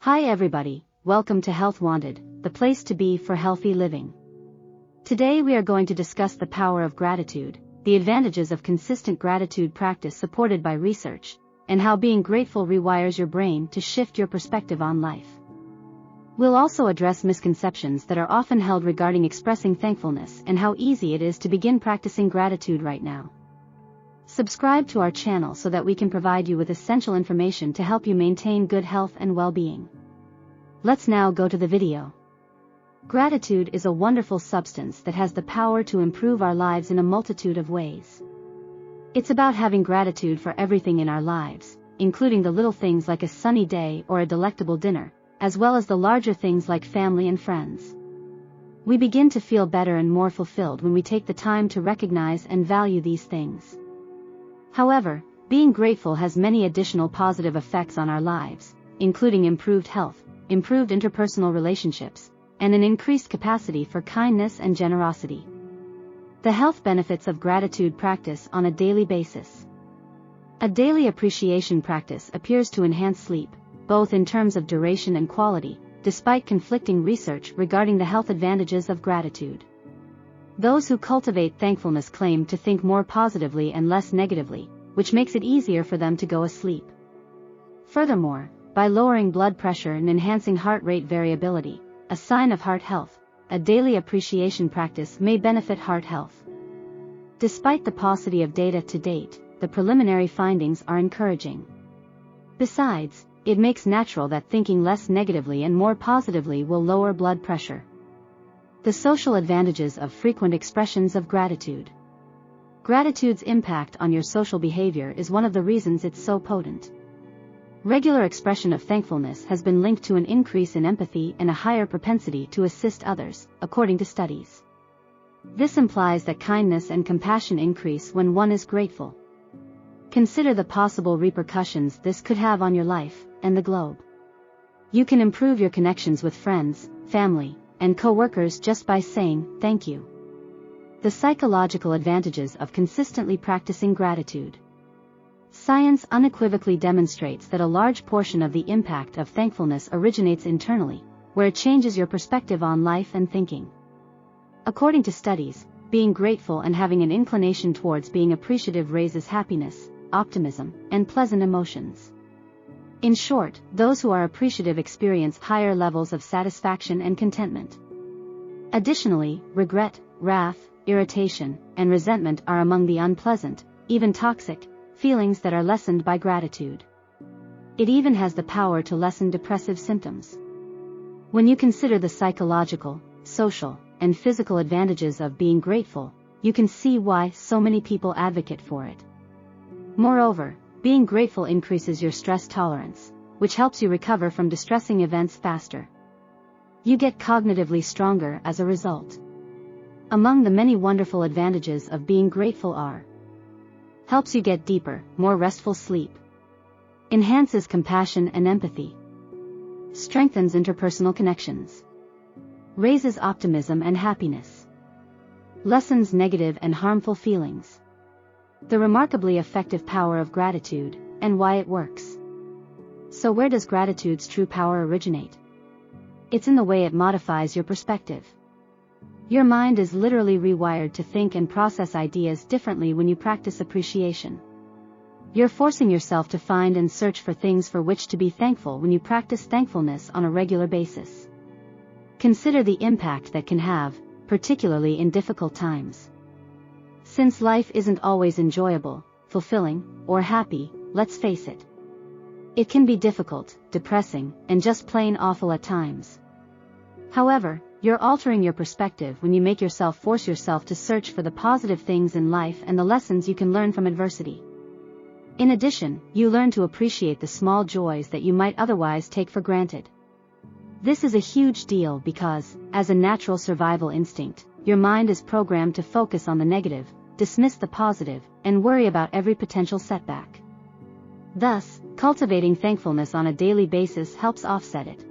Hi everybody, welcome to Health Wanted, the place to be for healthy living. Today we are going to discuss the power of gratitude, the advantages of consistent gratitude practice supported by research, and how being grateful rewires your brain to shift your perspective on life. We'll also address misconceptions that are often held regarding expressing thankfulness and how easy it is to begin practicing gratitude right now. Subscribe to our channel so that we can provide you with essential information to help you maintain good health and well-being. Let's now go to the video. Gratitude is a wonderful substance that has the power to improve our lives in a multitude of ways. It's about having gratitude for everything in our lives, including the little things like a sunny day or a delectable dinner, as well as the larger things like family and friends. We begin to feel better and more fulfilled when we take the time to recognize and value these things. However, being grateful has many additional positive effects on our lives, including improved health, improved interpersonal relationships, and an increased capacity for kindness and generosity. The health benefits of gratitude practice on a daily basis. A daily appreciation practice appears to enhance sleep, both in terms of duration and quality, despite conflicting research regarding the health advantages of gratitude. Those who cultivate thankfulness claim to think more positively and less negatively, which makes it easier for them to go asleep. Furthermore, by lowering blood pressure and enhancing heart rate variability, a sign of heart health, a daily appreciation practice may benefit heart health. Despite the paucity of data to date, the preliminary findings are encouraging. Besides, it makes natural that thinking less negatively and more positively will lower blood pressure. The social advantages of frequent expressions of gratitude. Gratitude's impact on your social behavior is one of the reasons it's so potent. Regular expression of thankfulness has been linked to an increase in empathy and a higher propensity to assist others, according to studies. This implies that kindness and compassion increase when one is grateful. Consider the possible repercussions this could have on your life and the globe. You can improve your connections with friends, family, and co-workers just by saying thank you. The psychological advantages of consistently practicing gratitude. Science unequivocally demonstrates that a large portion of the impact of thankfulness originates internally, where it changes your perspective on life and thinking. According to studies, being grateful and having an inclination towards being appreciative raises happiness, optimism, and pleasant emotions. In short, those who are appreciative experience higher levels of satisfaction and contentment. Additionally, regret, wrath, irritation, and resentment are among the unpleasant, even toxic, feelings that are lessened by gratitude. It even has the power to lessen depressive symptoms. When you consider the psychological, social, and physical advantages of being grateful, you can see why so many people advocate for it. Moreover, being grateful increases your stress tolerance, which helps you recover from distressing events faster. You get cognitively stronger as a result. Among the many wonderful advantages of being grateful are: helps you get deeper, more restful sleep, enhances compassion and empathy, strengthens interpersonal connections, raises optimism and happiness, lessens negative and harmful feelings. The remarkably effective power of gratitude, and why it works. So where does gratitude's true power originate? It's in the way it modifies your perspective. Your mind is literally rewired to think and process ideas differently when you practice appreciation. You're forcing yourself to find and search for things for which to be thankful when you practice thankfulness on a regular basis. Consider the impact that can have, particularly in difficult times. Since life isn't always enjoyable, fulfilling, or happy, let's face it. It can be difficult, depressing, and just plain awful at times. However, you're altering your perspective when you force yourself to search for the positive things in life and the lessons you can learn from adversity. In addition, you learn to appreciate the small joys that you might otherwise take for granted. This is a huge deal because, as a natural survival instinct, your mind is programmed to focus on the negative, dismiss the positive, and worry about every potential setback. Thus, cultivating thankfulness on a daily basis helps offset it.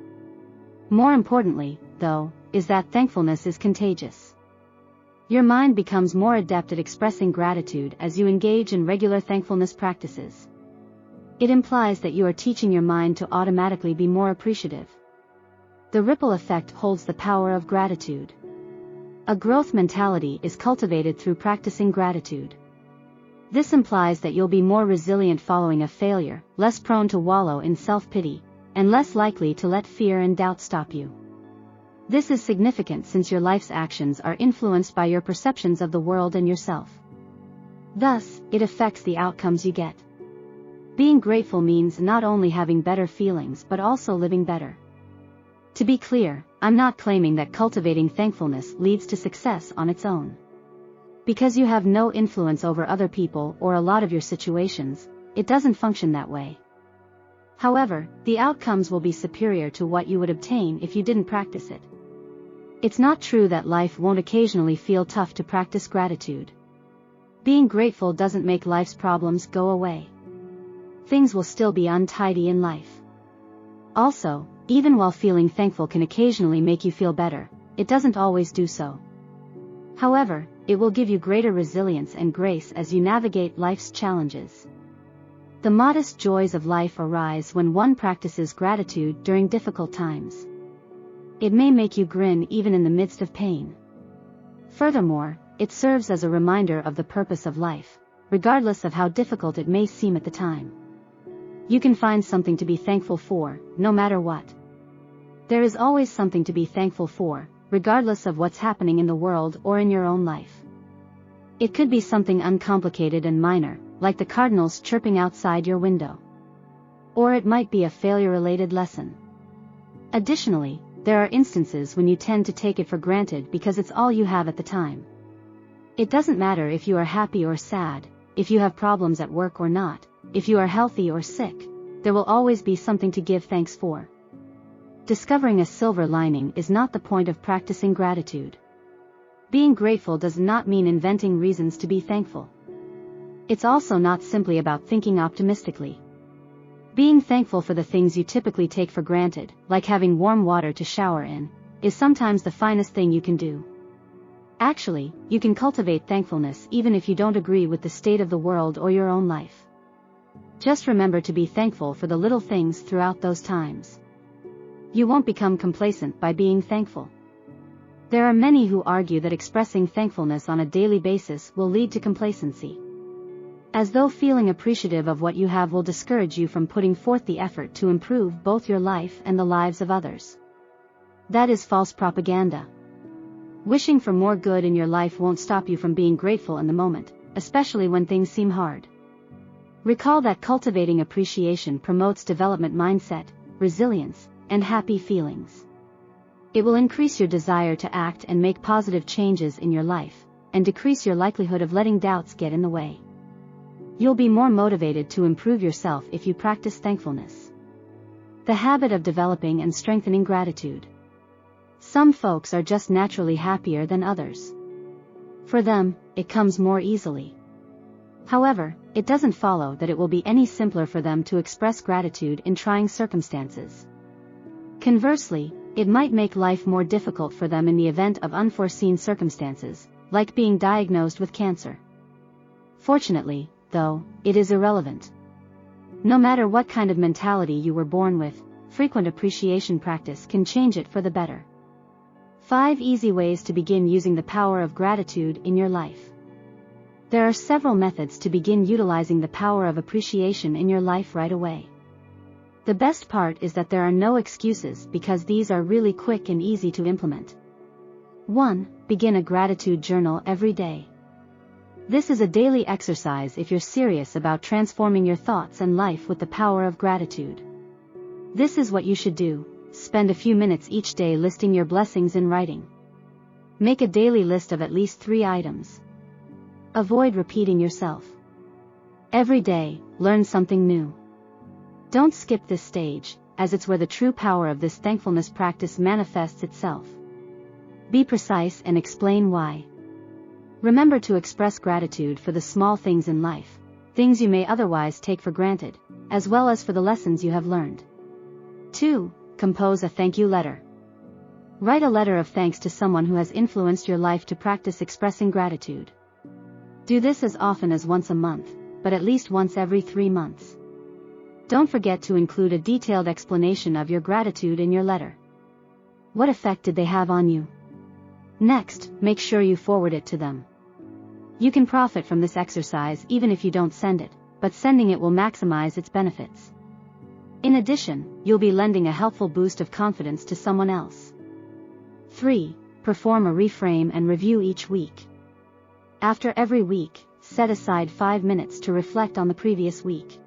More importantly, though, is that thankfulness is contagious. Your mind becomes more adept at expressing gratitude as you engage in regular thankfulness practices. It implies that you are teaching your mind to automatically be more appreciative. The ripple effect holds the power of gratitude. A growth mentality is cultivated through practicing gratitude. This implies that you'll be more resilient following a failure, less prone to wallow in self-pity, and less likely to let fear and doubt stop you. This is significant since your life's actions are influenced by your perceptions of the world and yourself. Thus, it affects the outcomes you get. Being grateful means not only having better feelings but also living better. To be clear, I'm not claiming that cultivating thankfulness leads to success on its own. Because you have no influence over other people or a lot of your situations, it doesn't function that way. However, the outcomes will be superior to what you would obtain if you didn't practice it. It's not true that life won't occasionally feel tough to practice gratitude. Being grateful doesn't make life's problems go away. Things will still be untidy in life. Also, even while feeling thankful can occasionally make you feel better, it doesn't always do so. However, it will give you greater resilience and grace as you navigate life's challenges. The modest joys of life arise when one practices gratitude during difficult times. It may make you grin even in the midst of pain. Furthermore, it serves as a reminder of the purpose of life, regardless of how difficult it may seem at the time. You can find something to be thankful for, no matter what. There is always something to be thankful for, regardless of what's happening in the world or in your own life. It could be something uncomplicated and minor, like the cardinals chirping outside your window. Or it might be a failure-related lesson. Additionally, there are instances when you tend to take it for granted because it's all you have at the time. It doesn't matter if you are happy or sad, if you have problems at work or not, if you are healthy or sick, there will always be something to give thanks for. Discovering a silver lining is not the point of practicing gratitude. Being grateful does not mean inventing reasons to be thankful. It's also not simply about thinking optimistically. Being thankful for the things you typically take for granted, like having warm water to shower in, is sometimes the finest thing you can do. Actually, you can cultivate thankfulness even if you don't agree with the state of the world or your own life. Just remember to be thankful for the little things throughout those times. You won't become complacent by being thankful. There are many who argue that expressing thankfulness on a daily basis will lead to complacency. As though feeling appreciative of what you have will discourage you from putting forth the effort to improve both your life and the lives of others. That is false propaganda. Wishing for more good in your life won't stop you from being grateful in the moment, especially when things seem hard. Recall that cultivating appreciation promotes development mindset, resilience, and happy feelings. It will increase your desire to act and make positive changes in your life, and decrease your likelihood of letting doubts get in the way. You'll be more motivated to improve yourself if you practice thankfulness. The habit of developing and strengthening gratitude. Some folks are just naturally happier than others. For them, it comes more easily. However, it doesn't follow that it will be any simpler for them to express gratitude in trying circumstances. Conversely, it might make life more difficult for them in the event of unforeseen circumstances, like being diagnosed with cancer. Fortunately, though, it is irrelevant. No matter what kind of mentality you were born with, frequent appreciation practice can change it for the better. 5 easy ways to begin using the power of gratitude in your life. There are several methods to begin utilizing the power of appreciation in your life right away. The best part is that there are no excuses because these are really quick and easy to implement. 1. Begin a gratitude journal every day. This is a daily exercise if you're serious about transforming your thoughts and life with the power of gratitude. This is what you should do: spend a few minutes each day listing your blessings in writing. Make a daily list of at least 3 items. Avoid repeating yourself. Every day, learn something new. Don't skip this stage, as it's where the true power of this thankfulness practice manifests itself. Be precise and explain why. Remember to express gratitude for the small things in life, things you may otherwise take for granted, as well as for the lessons you have learned. 2. Compose a thank you letter. Write a letter of thanks to someone who has influenced your life to practice expressing gratitude. Do this as often as once a month, but at least once every 3 months. Don't forget to include a detailed explanation of your gratitude in your letter. What effect did they have on you? Next, make sure you forward it to them. You can profit from this exercise even if you don't send it, but sending it will maximize its benefits. In addition, you'll be lending a helpful boost of confidence to someone else. 3. Perform a reframe and review each week. After every week, set aside 5 minutes to reflect on the previous week.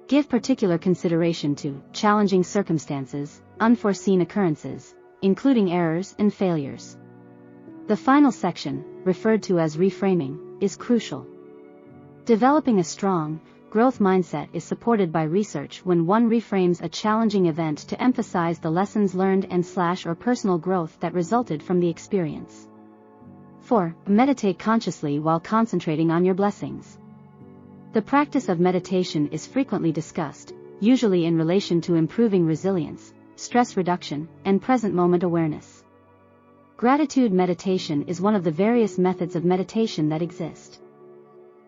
Give particular consideration to challenging circumstances, unforeseen occurrences, including errors and failures. The final section, referred to as reframing, is crucial. Developing a strong, growth mindset is supported by research when one reframes a challenging event to emphasize the lessons learned and/or personal growth that resulted from the experience. 4. Meditate consciously while concentrating on your blessings. The practice of meditation is frequently discussed, usually in relation to improving resilience, stress reduction, and present moment awareness. Gratitude meditation is one of the various methods of meditation that exist.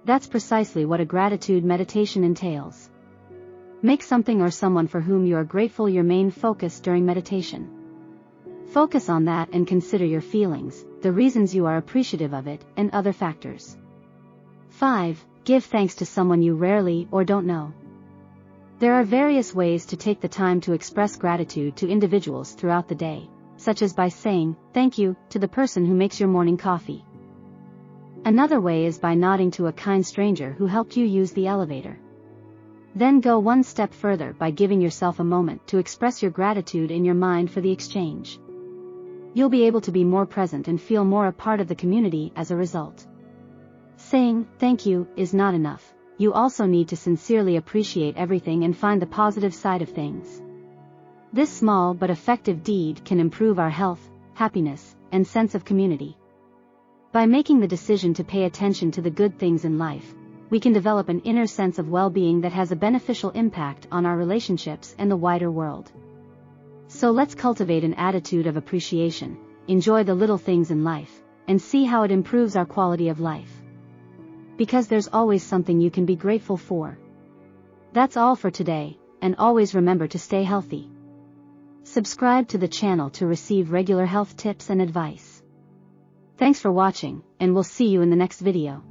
That's precisely what a gratitude meditation entails. Make something or someone for whom you are grateful your main focus during meditation. Focus on that and consider your feelings, the reasons you are appreciative of it, and other factors. 5. Give thanks to someone you rarely or don't know. There are various ways to take the time to express gratitude to individuals throughout the day, such as by saying, "Thank you," to the person who makes your morning coffee. Another way is by nodding to a kind stranger who helped you use the elevator. Then go one step further by giving yourself a moment to express your gratitude in your mind for the exchange. You'll be able to be more present and feel more a part of the community as a result. Saying, "Thank you," is not enough. You also need to sincerely appreciate everything and find the positive side of things. This small but effective deed can improve our health, happiness, and sense of community. By making the decision to pay attention to the good things in life, we can develop an inner sense of well-being that has a beneficial impact on our relationships and the wider world. So let's cultivate an attitude of appreciation, enjoy the little things in life, and see how it improves our quality of life. Because there's always something you can be grateful for. That's all for today, and always remember to stay healthy. Subscribe to the channel to receive regular health tips and advice. Thanks for watching, and we'll see you in the next video.